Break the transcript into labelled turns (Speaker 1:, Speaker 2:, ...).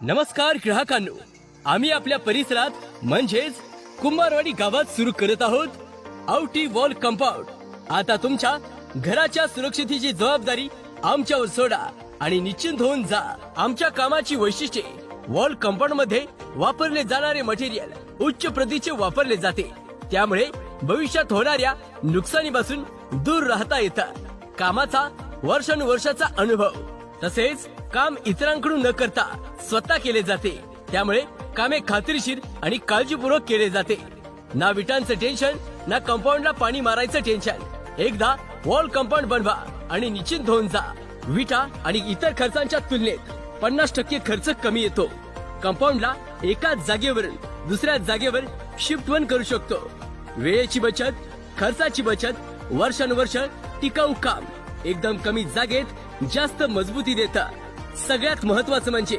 Speaker 1: नमस्कार ग्राहकांनो, आम्ही आपल्या परिसरात म्हणजेच कुंभारवाडी गावात सुरू करत आहोत औटी वॉल कंपाऊंड। आता तुमच्या घराच्या सुरक्षितेची जबाबदारी आमच्यावर सोडा आणि निश्चिंत होऊन जा। आमच्या कामाची वैशिष्ट्ये, वॉल कंपाऊंड मध्ये वापरले जाणारे मटेरियल उच्च प्रतीचे वापरले जाते, त्यामुळे भविष्यात होणाऱ्या नुकसानीपासून दूर राहता येतं। कामाचा वर्षानुवर्षाचा अनुभव, तसेच काम इतरांकडून न करता स्वतः केले जाते, त्यामुळे कामे खात्रीशीर आणि काळजीपूर्वक केले जाते। ना विटांचं टेन्शन, ना कंपाऊंडला पाणी मारायचं टेन्शन। एकदा वॉल कंपाऊंड बनवा आणि निश्चिंत होऊन जा। विटा आणि इतर खर्चांच्या तुलनेत 50% खर्च कमी येतो। कंपाऊंडला एकाच जागेवरून दुसऱ्या जागेवर शिफ्ट वन करू शकतो। वेळेची बचत, खर्चाची बचत, वर्षानुवर्ष टिकाऊ काम एकदम कमी जागेत जास्त मजबूती देतं। सगळ्यात महत्त्वाचं म्हणजे